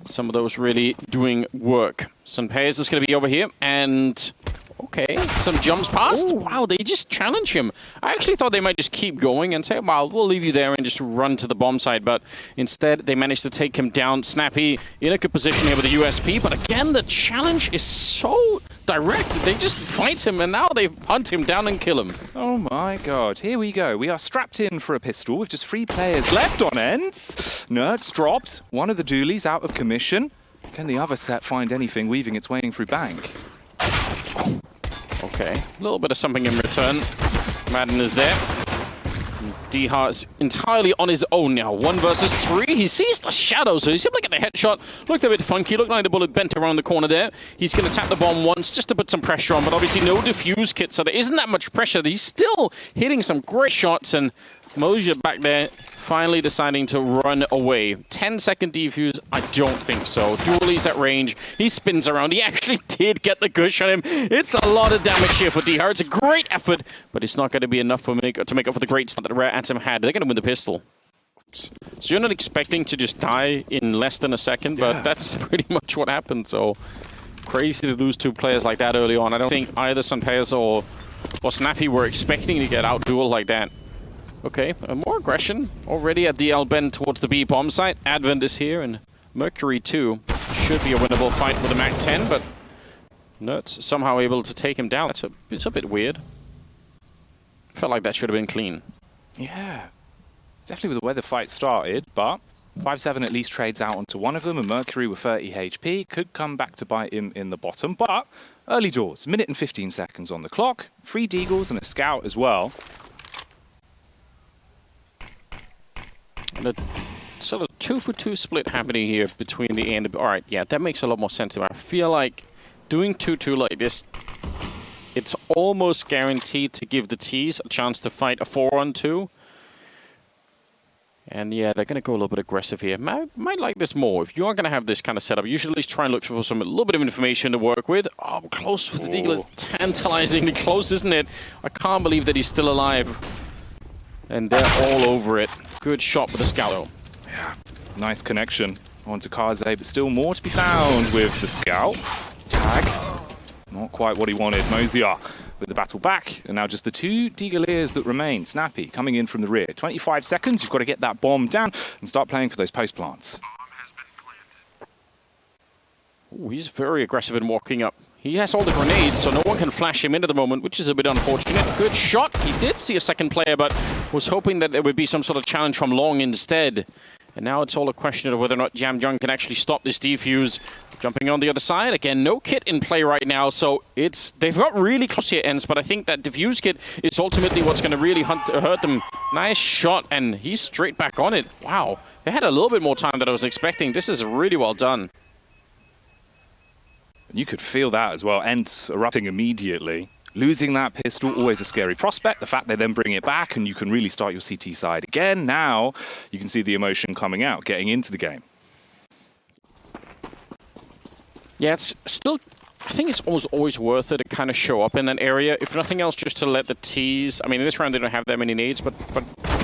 Some of those really doing work. Sunpayas is going to be over here, and okay, some jumps past. Ooh. Wow, they just challenge him. I actually thought they might just keep going and say, well, we'll leave you there and just run to the bomb side, but instead they managed to take him down. Snappi in a good position here with the USP, but again, the challenge is so direct. They just fight him, and now they hunt him down and kill him. Oh my god, here we go. We are strapped in for a pistol with just 3 players left on ENCE. Nerds dropped. One of the dualies out of commission. Can the other set find anything weaving its way through bank? Okay, a little bit of something in return. Madden is there. dycha is entirely on his own now. 1 versus 3. He sees the shadow, so he's able to get the headshot. Looked a bit funky. Looked like the bullet bent around the corner there. He's going to tap the bomb once just to put some pressure on, but obviously no defuse kit, so there isn't that much pressure. He's still hitting some great shots, and Mosier back there finally deciding to run away. 10-second defuse? I don't think so. Dualies at range. He spins around. He actually did get the gush on him. It's a lot of damage here for dycha. It's a great effort, but it's not going to be enough to make up for the great start that Rare Atom had. They're going to win the pistol. So you're not expecting to just die in less than a second, but that's pretty much what happened. So crazy to lose 2 players like that early on. I don't think either Sunpayas or Snappi were expecting to get out-dueled like that. Okay, more aggression already at the L bend towards the B bomb site. Advent is here, and Mercury too. Should be a winnable fight with the Mac 10, but Nerds somehow able to take him down. It's a bit weird. Felt like that should have been clean. Yeah, definitely with the way the fight started, but 5-7 at least trades out onto one of them, and Mercury with 30 HP could come back to bite him in the bottom, but early doors, 1 minute and 15 seconds on the clock. 3 deagles and a scout as well. The sort of 2-for-2 split happening here between the A and the B. Alright, yeah, that makes a lot more sense. I feel like doing 2-2 like this, it's almost guaranteed to give the Ts a chance to fight a 4-on-2. And yeah, they're going to go a little bit aggressive here. Might like this more. If you are going to have this kind of setup, you should at least try and look for a little bit of information to work with. Oh, close with the deagle. It's tantalizingly close, isn't it? I can't believe that he's still alive. And they're all over it. Good shot with the Scout. Yeah, nice connection onto Kaze, but still more to be found with the Scout. Tag. Not quite what he wanted. Mosier with the battle back, and now just the 2 Deagaliers that remain. Snappi coming in from the rear. 25 seconds, you've got to get that bomb down and start playing for those post plants. Ooh, he's very aggressive in walking up. He has all the grenades, so no one can flash him in at the moment, which is a bit unfortunate. Good shot. He did see a second player, but was hoping that there would be some sort of challenge from Long instead. And now it's all a question of whether or not Jamyoung can actually stop this defuse. Jumping on the other side. Again, no kit in play right now, so they've got really close here, ENCE, but I think that defuse kit is ultimately what's going to really hurt them. Nice shot, and he's straight back on it. Wow. They had a little bit more time than I was expecting. This is really well done. You could feel that as well. ENCE erupting immediately. Losing that pistol, always a scary prospect. The fact they then bring it back and you can really start your CT side again. Now you can see the emotion coming out, getting into the game. Yeah, it's still, I think it's almost always worth it to kind of show up in that area. If nothing else, just to let the Ts, I mean, in this round they don't have that many nades, but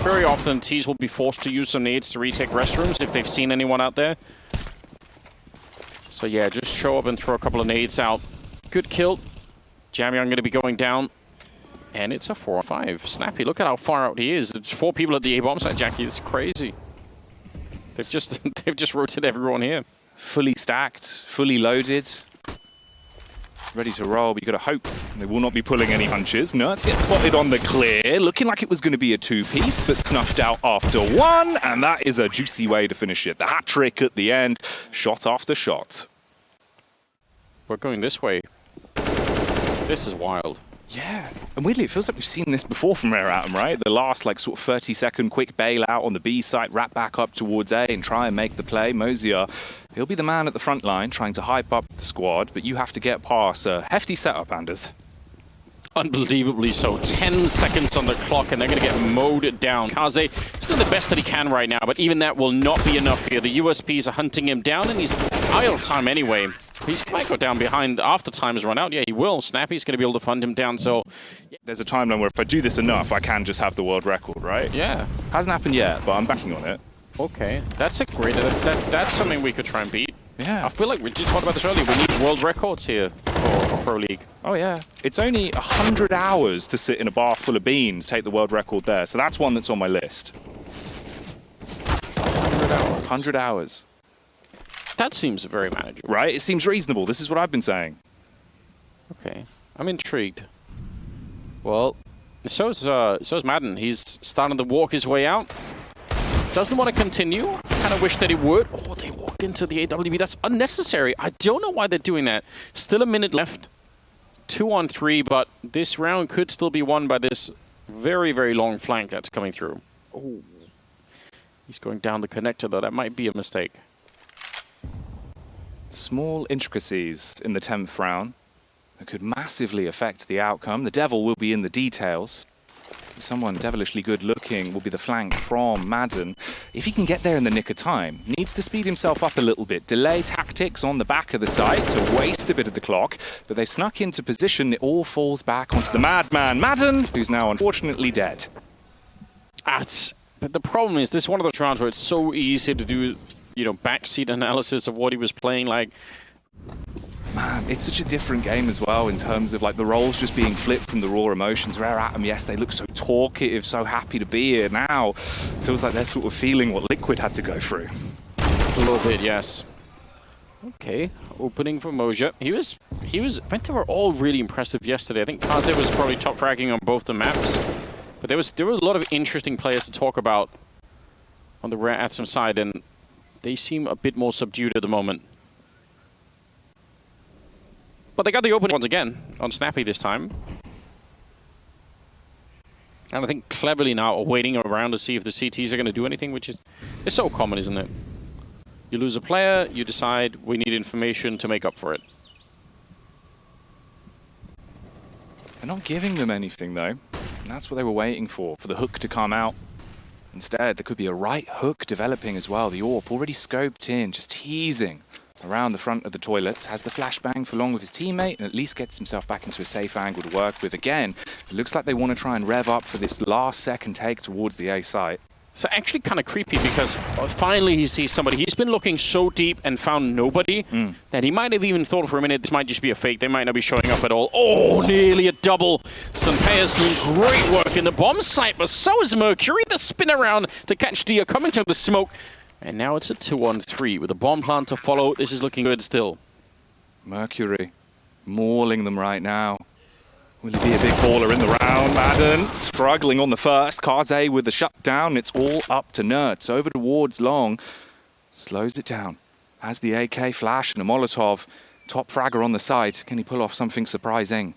very often Ts will be forced to use some nades to retake restrooms if they've seen anyone out there. So yeah, just show up and throw a couple of nades out. Good kill. Jamyoung going to be going down. And it's a 4-5. Snappi, look at how far out he is. There's 4 people at the A-bomb site, Jackie. It's crazy. They've just rotated everyone here. Fully stacked, fully loaded. Ready to roll, but you got to hope they will not be pulling any hunches. Nerds get spotted on the clear, looking like it was going to be a 2-piece, but snuffed out after 1, and that is a juicy way to finish it. The hat trick at the end, shot after shot. We're going this way. This is wild. Yeah, and weirdly, it feels like we've seen this before from Rare Atom, right? The last, like, sort of 30-second quick bailout on the B site, wrap back up towards A and try and make the play. Mosier, he'll be the man at the front line trying to hype up the squad, but you have to get past a hefty setup, Anders. Unbelievably so. 10 seconds on the clock, and they're going to get mowed down. Kaze is doing the best that he can right now, but even that will not be enough here. The USPs are hunting him down, and he's idle time anyway. He might go down behind after time has run out. Yeah, he will. Snappy's going to be able to hunt him down, so... There's a timeline where if I do this enough, I can just have the world record, right? Yeah. Hasn't happened yet, but I'm backing on it. Okay. That's a great... That's something we could try and beat. Yeah. I feel like we just talked about this earlier. We need world records here for Pro League. Oh, yeah. It's only 100 hours to sit in a bar full of beans, take the world record there. So that's one that's on my list. 100 hours. That seems very manageable. Right? It seems reasonable. This is what I've been saying. Okay. I'm intrigued. Well, so's Madden. He's starting to walk his way out. Doesn't want to continue. Kind of wish that he would. Oh, they walk into the AWB. That's unnecessary. I don't know why they're doing that. Still a minute left. 2 on 3, but this round could still be won by this very, very long flank that's coming through. Oh, he's going down the connector, though. That might be a mistake. Small intricacies in the 10th round that could massively affect the outcome. The devil will be in the details. Someone devilishly good looking will be the flank from Madden. If he can get there in the nick of time, needs to speed himself up a little bit. Delay tactics on the back of the site to waste a bit of the clock, but they've snuck into position. It all falls back onto the madman Madden, who's now unfortunately dead. But the problem is, this is one of those rounds where it's so easy to do, you know, backseat analysis of what he was playing like. Man, it's such a different game as well in terms of like the roles just being flipped from the raw emotions. Rare Atom, yes, they look so talkative, so happy to be here. Now, feels like they're sort of feeling what Liquid had to go through. A little bit, yes. Okay, opening for Moja. I think they were all really impressive yesterday. I think Kaze was probably top fragging on both the maps. But there were a lot of interesting players to talk about on the Rare Atom side, and they seem a bit more subdued at the moment. But they got the opening once again on Snappi this time. And I think cleverly now are waiting around to see if the CTs are going to do anything, which is it's so common, isn't it? You lose a player, you decide we need information to make up for it. They're not giving them anything, though. And that's what they were waiting for the hook to come out. Instead, there could be a right hook developing as well. The AWP already scoped in, just teasing around the front of the toilets, has the flashbang for long with his teammate, and at least gets himself back into a safe angle to work with. Again, it looks like they want to try and rev up for this last second take towards the A site. So actually kind of creepy because finally he sees somebody. He's been looking so deep and found nobody that he might have even thought for a minute this might just be a fake. They might not be showing up at all. Oh, nearly a double. Sunpea's doing great work in the bomb site, but so is Mercury. The spin around to catch dycha coming to the smoke. And now it's a 2-on-3 with a bomb plant to follow. This is looking good still. Mercury mauling them right now. Will he be a big baller in the round? Madden struggling on the first. Kaze with the shutdown. It's all up to Nerds. Over towards Long. Slows it down. Has the AK flash and a Molotov. Top fragger on the side. Can he pull off something surprising?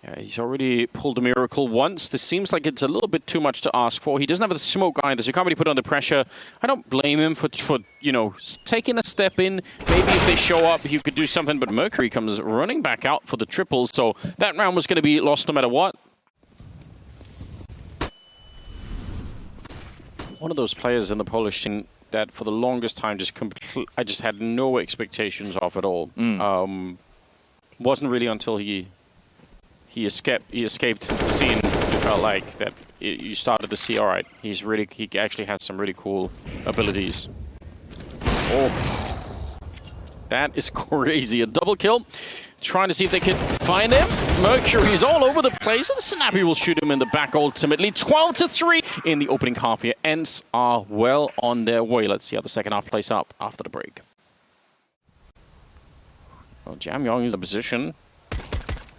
Yeah, he's already pulled a miracle once. This seems like it's a little bit too much to ask for. He doesn't have the smoke either, so he can't really put under pressure. I don't blame him for you know, taking a step in. Maybe if they show up, he could do something, but Mercury comes running back out for the triple, so that round was going to be lost no matter what. One of those players in the Polish team that for the longest time I just had no expectations of at all. Wasn't really until he escaped the scene. It felt like that you started to see, all right, he actually has some really cool abilities. Oh, that is crazy. A double kill. Trying to see if they can find him. Mercury's all over the place. And Snappi will shoot him in the back ultimately. 12-3 in the opening half here. ENCE are well on their way. Let's see how the second half plays up after the break. Well, Jamyong is in position.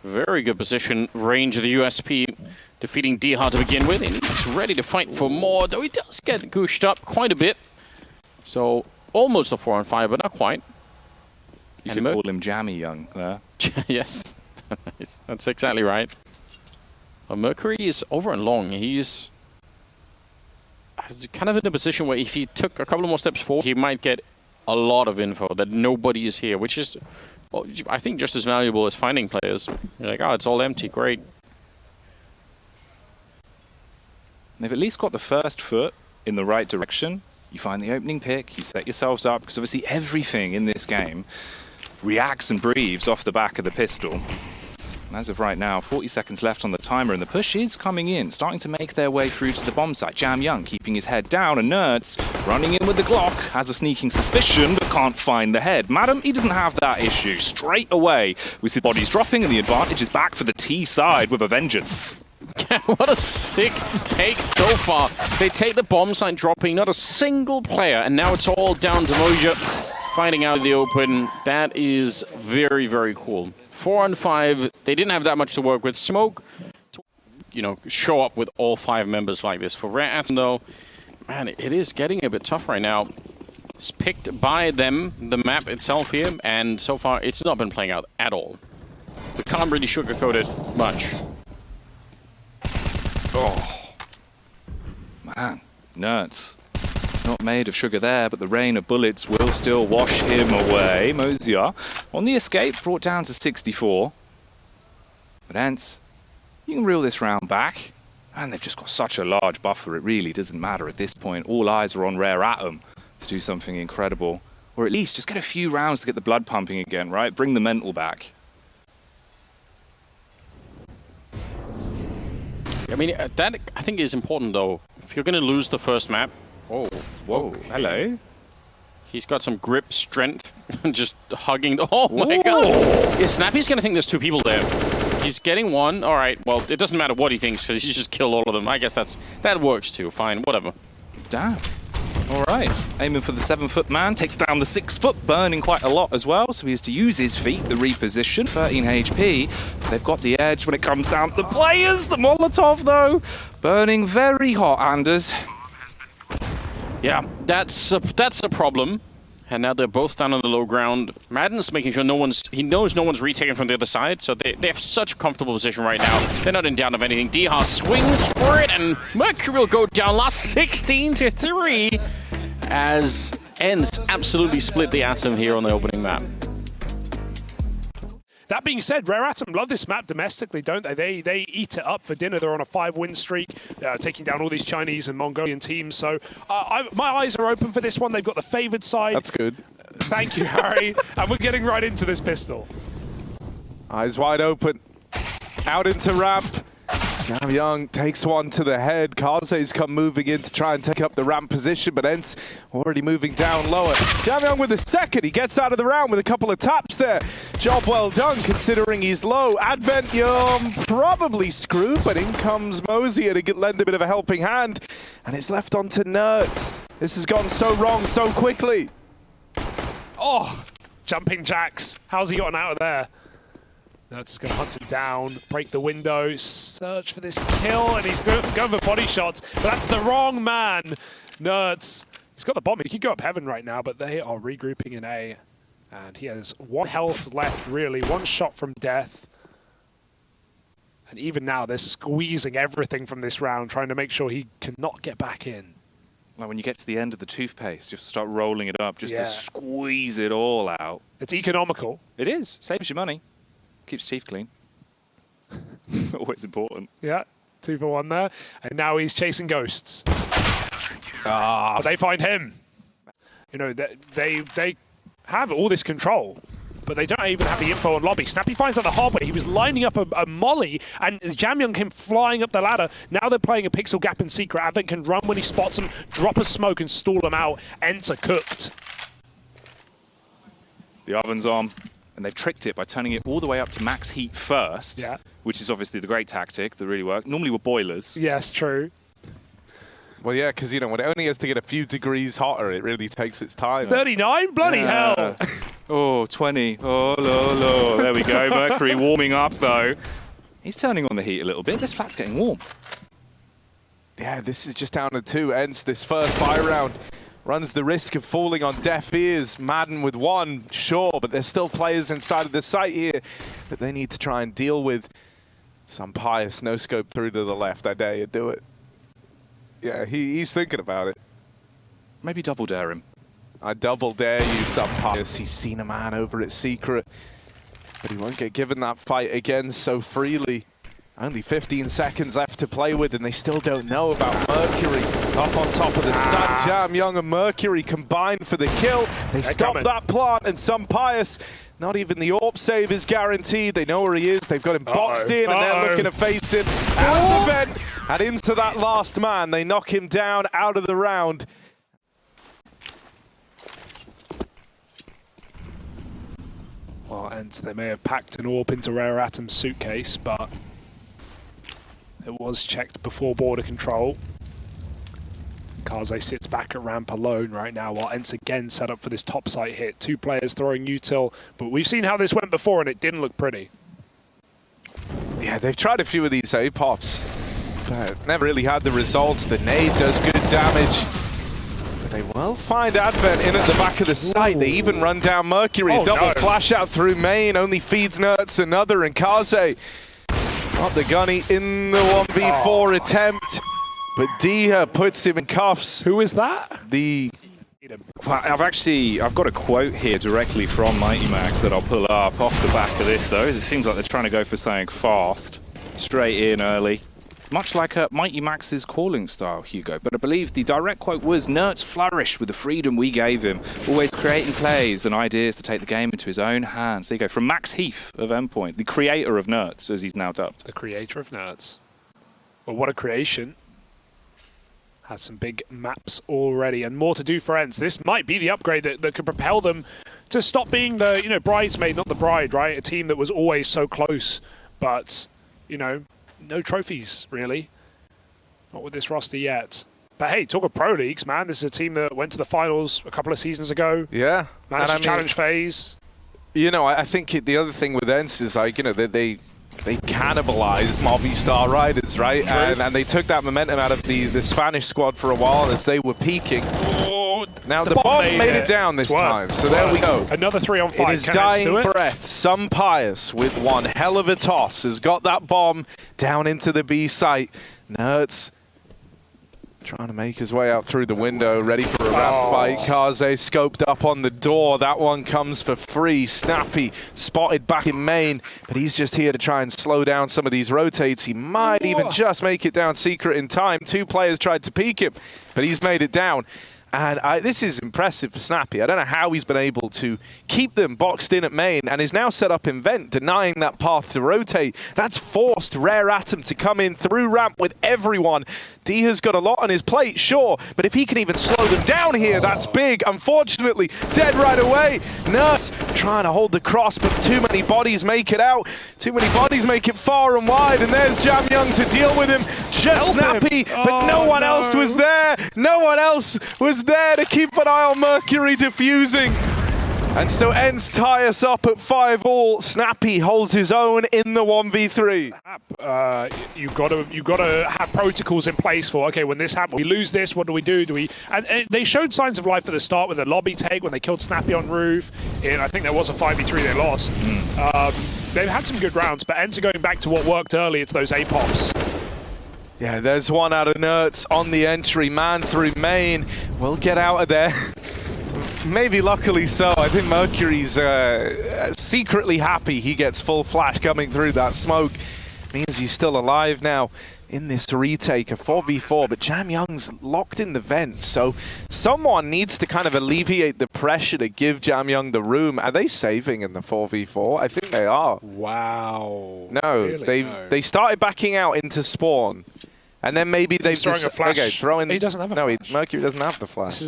Very good position range of the USP, defeating dycha to begin with. And he's ready to fight for more, though he does get gooshed up quite a bit. So almost a 4-on-5, but not quite. You could call him Jammy Young there. Yes, that's exactly right. Mercury is over and long. He's kind of in a position where if he took a couple more steps forward, he might get a lot of info that nobody is here, which is, well, I think, just as valuable as finding players. You're like, oh, it's all empty, great. They've at least got the first foot in the right direction. You find the opening pick, you set yourselves up, because obviously everything in this game reacts and breathes off the back of the pistol. As of right now, 40 seconds left on the timer, and the push is coming in, starting to make their way through to the bomb site. Jam Young keeping his head down, and Nerds running in with the Glock, has a sneaking suspicion, but can't find the head. Madam, he doesn't have that issue. Straight away, we see bodies dropping, and the advantage is back for the T side with a vengeance. What a sick take so far. They take the bomb site dropping, not a single player, and now it's all down to Moja finding out in the open. That is very, very cool. 4 on 5. They didn't have that much to work with. Smoke, show up with all 5 members like this. For Rare Atom, though, man, it is getting a bit tough right now. It's picked by them, the map itself here, and so far it's not been playing out at all. We can't really sugarcoat it much. Oh, man, Nerds. Not made of sugar there, but the rain of bullets will still wash him away. Mozia on the escape, brought down to 64. But ENCE, you can reel this round back. And they've just got such a large buffer, it really doesn't matter at this point. All eyes are on Rare Atom to do something incredible. Or at least just get a few rounds to get the blood pumping again, right? Bring the mental back. I mean, that I think is important, though. If you're going to lose the first map... Oh, whoa, hello. He's got some grip, strength, just hugging the... Oh my god! Yeah, Snappi's going to think there's 2 people there. He's getting one. All right, well, it doesn't matter what he thinks, because he's just killed all of them. I guess that works too. Fine, whatever. Damn. All right. Aiming for the 7-foot man, takes down the 6-foot, burning quite a lot as well, so he has to use his feet, the reposition. 13 HP. They've got the edge when it comes down to the players. The Molotov, though, burning very hot, Anders. Yeah, that's a problem. And now they're both down on the low ground. Madden's making sure he knows no one's retaken from the other side, so they have such a comfortable position right now. They're not in doubt of anything. dycha swings for it, and Mercury will go down last 16-3 as ENCE absolutely split the Atom here on the opening map. That being said, Rare Atom love this map domestically, don't they? They eat it up for dinner. They're on a 5-win streak, taking down all these Chinese and Mongolian teams. So my eyes are open for this one. They've got the favored side. That's good. Thank you, Harry. And we're getting right into this pistol. Eyes wide open. Out into ramp. Jam Young takes one to the head. Kaze's come moving in to try and take up the ramp position, but ENCE already moving down lower. Jam Young with the second. He gets out of the round with a couple of taps there. Job well done considering he's low. Advent, you're probably screwed, but in comes Mozia to lend a bit of a helping hand. And it's left onto Nerds. This has gone so wrong so quickly. Oh, jumping jacks. How's he gotten out of there? Nerds is going to hunt him down, break the window, search for this kill, and he's going for body shots. But that's the wrong man. Nerds, he's got the bomb. He could go up heaven right now, but they are regrouping in A. And he has 1 health left, really. 1 shot from death. And even now, they're squeezing everything from this round, trying to make sure he cannot get back in. Like when you get to the end of the toothpaste, you have to start rolling it up just to squeeze it all out. It's economical. It is. Saves you money. Keeps teeth clean. Always important. Yeah, 2 for 1 there. And now he's chasing ghosts. Oh, they find him. You know, they have all this control, but they don't even have the info on lobby. Snappi finds out the hard way. He was lining up a molly, and Jam Young came flying up the ladder. Now they're playing a pixel gap in secret. Advent can run when he spots him, drop a smoke, and stall him out. ENCE are cooked. The oven's on. And they've tricked it by turning it all the way up to max heat first, which is obviously the great tactic that really worked. Normally with boilers. Yes, true. Well, yeah, because, when it only has to get a few degrees hotter, it really takes its time. 39? Bloody hell. Oh, 20. Oh, lo. There we go. Mercury warming up, though. He's turning on the heat a little bit. This flat's getting warm. Yeah, this is just down to 2. ENCE, this first buy round, runs the risk of falling on deaf ears. Madden with 1, sure, but there's still players inside of the site here that they need to try and deal with. Some pious no-scope through to the left. I dare you do it. Yeah, he's thinking about it. Maybe double dare him. I double dare you, some pious. He's seen a man over at Secret, but he won't get given that fight again so freely. Only 15 seconds left to play with, and they still don't know about Mercury. Up on top of the stack, Jam Young and Mercury combined for the kill. They stop that plant, and some Pious, not even the AWP save is guaranteed. They know where he is. They've got him boxed in, and they're looking to face him out of the vent and into that last man. They knock him down out of the round. Well, and they may have packed an AWP into Rare Atom's suitcase, but it was checked before border control. Kaze sits back at ramp alone right now while ENCE again set up for this top site hit. 2 players throwing util, but we've seen how this went before and it didn't look pretty. Yeah, they've tried a few of these A-pops, but never really had the results. The nade does good damage, but they will find Advent in at the back of the site. They even run down Mercury. A double flash out through main, only feeds Nerds another, and Kaze got the gunny in the 1v4 attempt, but dycha puts him in cuffs. Who is that? I've got a quote here directly from Mighty Max that I'll pull up off the back of this, though. It seems like they're trying to go for something fast, straight in early. Much like Mighty Max's calling style, Hugo. But I believe the direct quote was, "Nerds flourish with the freedom we gave him, always creating plays and ideas to take the game into his own hands." There you go, from Max Heath of Endpoint, the creator of Nerds, as he's now dubbed. The creator of Nerds. Well, what a creation. Has some big maps already, and more to do for ENCE. This might be the upgrade that could propel them to stop being the bridesmaid, not the bride, right? A team that was always so close, but no trophies really. Not with this roster yet. But hey, talk of pro leagues, man. This is a team that went to the finals a couple of seasons ago. Yeah, managed the challenge phase. I think the other thing with ENCE is they cannibalized Movistar Riders, right? And they took that momentum out of the Spanish squad for a while as they were peaking. Now the bomb made it down this time, so there we go. Another 3-on-5. In his dying breath, some Pious with one hell of a toss has got that bomb down into the B site. Nerds trying to make his way out through the window, ready for a ramp fight. Kaze scoped up on the door. That one comes for free. Snappi spotted back in main, but he's just here to try and slow down some of these rotates. He might even just make it down secret in time. 2 players tried to peek him, but he's made it down. And this is impressive for Snappi. I don't know how he's been able to keep them boxed in at main and is now set up in vent, denying that path to rotate. That's forced Rare Atom to come in through ramp with everyone. dycha's got a lot on his plate, sure, but if he can even slow them down here, that's big. Unfortunately, dead right away. Nurse trying to hold the cross, but too many bodies make it out. Too many bodies make it far and wide, and there's Jam Young to deal with him. Just Snappi, but no one else was there. No one else was there to keep an eye on Mercury defusing. And so ENCE tie us up at 5-all. Snappi holds his own in the 1v3. You gotta have protocols in place for, okay, when this happens, we lose this, what do we do? And they showed signs of life at the start with a lobby take when they killed Snappi on roof. I think there was a 5v3 they lost. They've had some good rounds, but ENCE are going back to what worked early. It's those A-pops. Yeah, there's one out of Nerds on the entry. Man through main. We'll get out of there. Maybe luckily so. I think Mercury's secretly happy he gets full flash coming through that smoke. Means he's still alive now in this retake, a 4v4, but Jam Young's locked in the vent, so someone needs to kind of alleviate the pressure to give Jam Young the room. Are they saving in the 4v4? I think they are. Wow. No, really? they started backing out into spawn, and then maybe they've throwing a flash. Okay, throwing. He doesn't have a flash. Mercury doesn't have the flash.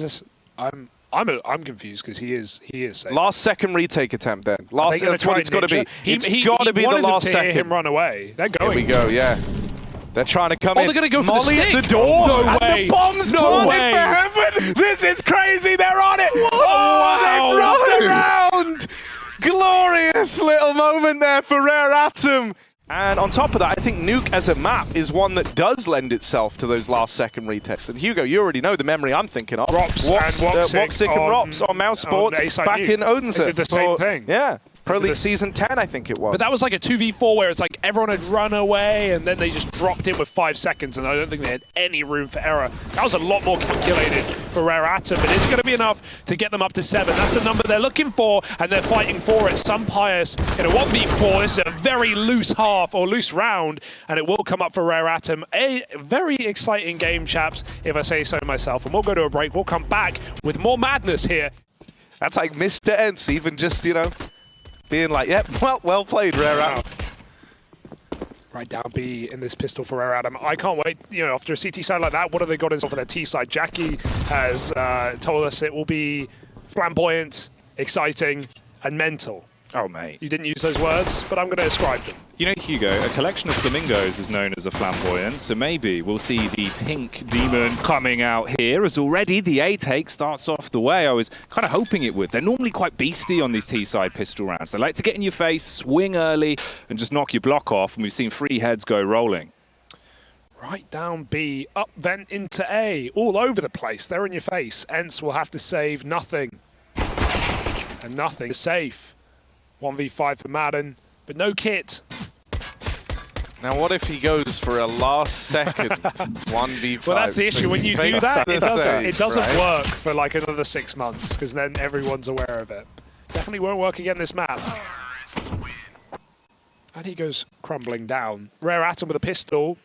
I'm confused because he is safe. Last second retake attempt then. That's what it's got to be. It's got to be the last second. Hear him run away. They're going. Here we go. Yeah. They're trying to come in. They're going to go for Molly the stick. at the door. No and way. the bomb's planted for heaven. This is crazy. They're on it. Oh, they've rocked around. Glorious little moment there for Rare Atom. And on top of that, I think Nuke as a map is one that does lend itself to those last second retakes. And Hugo, you already know the memory I'm thinking of. Woxic and Rops on Mouse Sports back in Odense. They did the same thing. Yeah. Pro League Season 10, I think it was. But that was like a 2v4 where it's like everyone had run away and then they just dropped in with 5 seconds and I don't think they had any room for error. That was a lot more calculated for Rare Atom, but it's going to be enough to get them up to 7. That's a number they're looking for, and they're fighting for it. Some Pious in a 1v4. This is a very loose half, or loose round, and it will come up for Rare Atom. A very exciting game, chaps, if I say so myself. And we'll go to a break. We'll come back with more madness here. That's like Mr. ENCE, even just, you know, being like, yep, well played, Rare Atom. Right down B in this pistol for Rare Atom. I can't wait, you know, after a CT side like that, what have they got in store for their T side? Jackie has told us it will be flamboyant, exciting, and mental. Oh, mate. You didn't use those words, but I'm going to describe them. You know, Hugo, a collection of flamingos is known as a flamboyant, so maybe we'll see the pink demons coming out here, as already the A-take starts off the way I was kind of hoping it would. They're normally quite beastie on these T-side pistol rounds. They like to get in your face, swing early, and just knock your block off, and we've seen 3 heads go rolling. Right down B, up vent into A, all over the place. They're in your face. ENCE will have to save nothing. And nothing is safe. 1v5 for Madden, but no kit. Now, what if he goes for a last-second 1v5? Well, that's the issue. When you do that, it doesn't right? work for like another 6 months, because then everyone's aware of it. Definitely won't work again this map. And he goes crumbling down. Rare Atom with a pistol.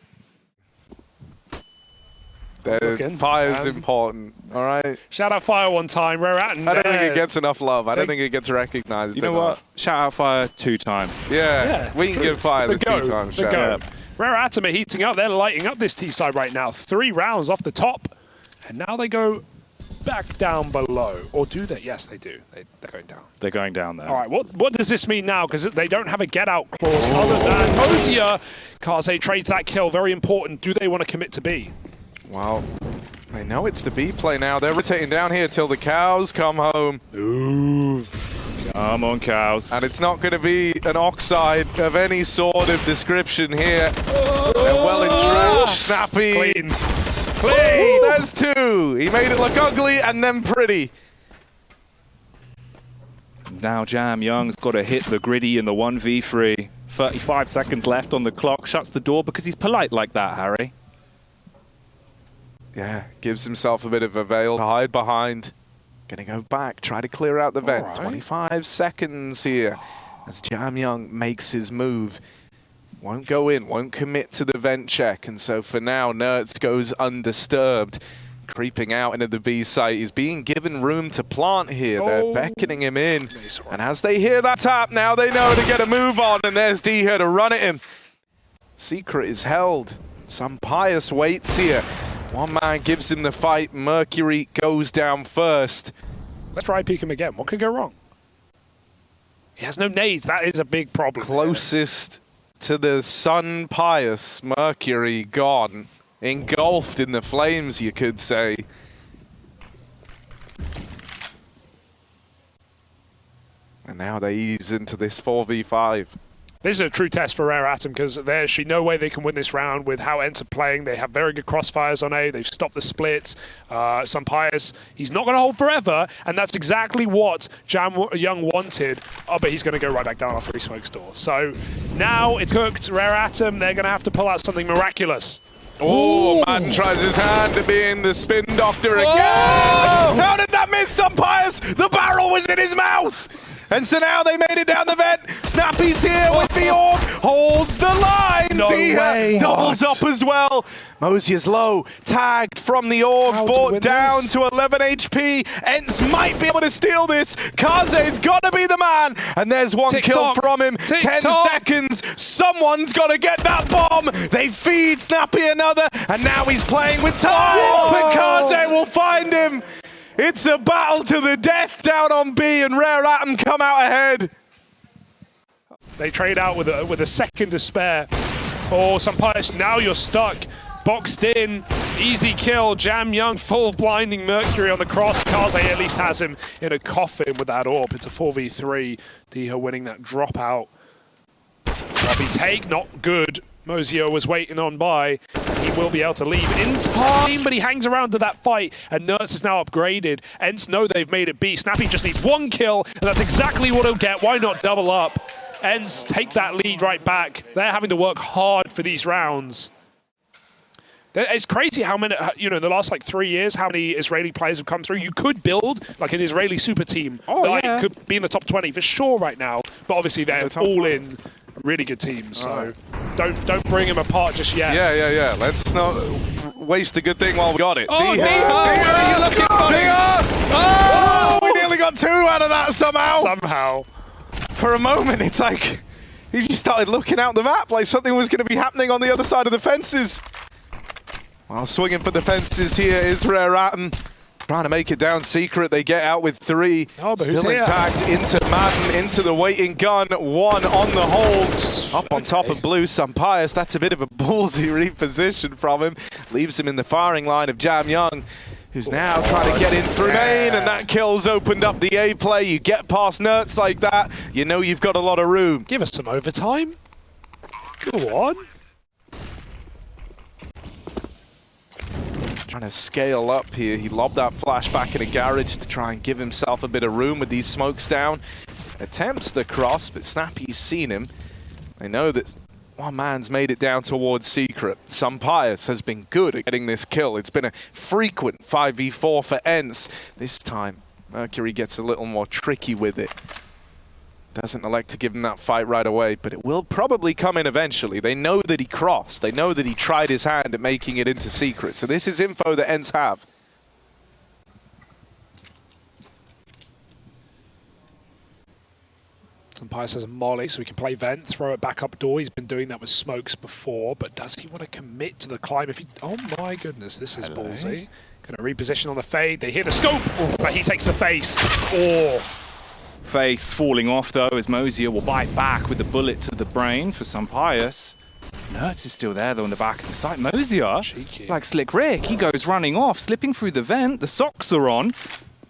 Fire's important, all right? Shout out Fire one time, Rare Atom. I don't think it gets enough love. I don't think it gets recognized. You know what? Shout out Fire 2 times. Yeah, we can give Fire the 2 times. The go. Rare Atom are heating up. They're lighting up this T-side right now. 3 rounds off the top. And now they go back down below. Or do they? Yes, they do. They're going down. They're going down there. All right, what does this mean now? Because they don't have a get-out clause other than Mozia. Kaze trades that kill. Very important. Do they want to commit to B? Well, they know it's the B play now. They're rotating down here till the cows come home. Ooh. Come on, cows. And it's not going to be an Oxide of any sort of description here. They're well entrenched. Snappi. Clean. Clean. There's 2. He made it look ugly and then pretty. Now Jam Young's got to hit the griddy in the 1v3. 35 seconds left on the clock. Shuts the door because he's polite like that, Harry. Yeah, gives himself a bit of a veil to hide behind. Gonna go back, try to clear out the vent. Right. 25 seconds here as Jam Young makes his move. Won't go in, won't commit to the vent check. And so for now, Nertz goes undisturbed. Creeping out into the B site. He's being given room to plant here. They're beckoning him in. And as they hear that tap, now they know to get a move on. And there's dycha to run at him. Secret is held. Some Pious waits here. One man gives him the fight. Mercury goes down first. Let's try peek him again. What could go wrong? He has no nades. That is a big problem. Closest to the sun Pious. Mercury gone. Engulfed in the flames, you could say. And now they ease into this 4v5. This is a true test for Rare Atom because there's actually no way they can win this round with how ENCE are playing. They have very good crossfires on A. They've stopped the splits. Some Pious, he's not going to hold forever, and that's exactly what Jam Young wanted. Oh, but he's going to go right back down after he smokes door. So now it's cooked. Rare Atom, they're going to have to pull out something miraculous. Oh, Madden tries his hand to be in the spin doctor again. How did that miss some Pious? The barrel was in his mouth. And so now they made it down the vent. Snappi's here with the orb, holds the line. No way. Doubles up as well. Mozia's low, tagged from the orb, brought down to 11 HP. ENCE might be able to steal this. Kaze's got to be the man. And there's one kill from him. 10 seconds. Someone's got to get that bomb. They feed Snappi another. And now he's playing with time. But Kaze will find him. It's a battle to the death down on B, and Rare Atom come out ahead. They trade out with a second to spare. Oh, some Pious, now you're stuck. Boxed in, easy kill. Jam Young, full blinding Mercury on the cross. Kaze at least has him in a coffin with that orb. It's a 4v3. dycha winning that dropout. Robbie take, not good. Mozio was waiting on by. He will be able to leave in time, but he hangs around to that fight, and Nertz is now upgraded. ENCE know they've made it B. Snappi just needs one kill, and that's exactly what he'll get. Why not double up? ENCE take that lead right back. They're having to work hard for these rounds. It's crazy how many, you know, in the last like 3 years, how many Israeli players have come through. You could build like an Israeli super team. That could be in the top 20 for sure right now. But obviously they're all in really good teams. So don't bring them apart just yet. Yeah. Let's not waste a good thing while we got it. Oh, Oh, we nearly got 2 out of that somehow. For a moment, it's like he just started looking out the map like something was going to be happening on the other side of the fences. While swinging for the fences here is Rare trying to make it down secret. They get out with 3. Oh, but still intact into Madden, into the waiting gun. 1 on the hold. Up on top of Blue, Sampius. That's a bit of a ballsy reposition from him. Leaves him in the firing line of Jam Young, who's now trying to get in through main, and that kill's opened up the A play. You get past Nerds like that, you know you've got a lot of room. Give us some overtime. Go on. Trying to scale up here. He lobbed that flash back in a garage to try and give himself a bit of room with these smokes down. Attempts the cross, but Snappi's seen him. They know that one man's made it down towards secret. Sampius has been good at getting this kill. It's been a frequent 5v4 for ENCE. This time, Mercury gets a little more tricky with it. Doesn't elect to give him that fight right away, but it will probably come in eventually. They know that he crossed. They know that he tried his hand at making it into secret. So this is info that ENCE have. Sampius has a molly, so he can play vent, throw it back up door. He's been doing that with smokes before, but does he want to commit to the climb? If he, oh my goodness, this is ballsy. Going to reposition on the fade. They hear the scope, but he takes the face. Face falling off though, as Mosier will bite back with the bullet to the brain for Sampius. Nerds is still there though in the back of the site. Mosier, like Slick Rick, he goes running off, slipping through the vent. The socks are on.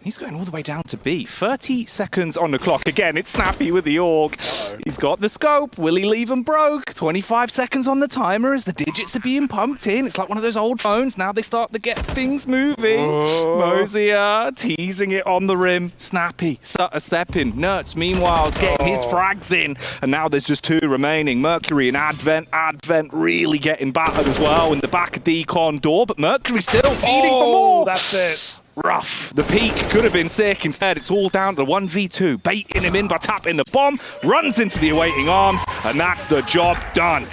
He's going all the way down to B. 30 seconds on the clock. Again, it's Snappi with the AUG. He's got the scope. Will he leave him broke? 25 seconds on the timer as the digits are being pumped in. It's like one of those old phones. Now they start to get things moving. Mosier teasing it on the rim. Snappi, a step in. Nerds, meanwhile, is getting his frags in. And now there's just 2 remaining. Mercury and Advent. Advent really getting battered as well in the back of Decon door. But Mercury still feeding for more. That's it. Rough. The peak could have been sick. Instead, it's all down to the 1v2. Baiting him in by tapping the bomb. Runs into the awaiting arms. And that's the job done.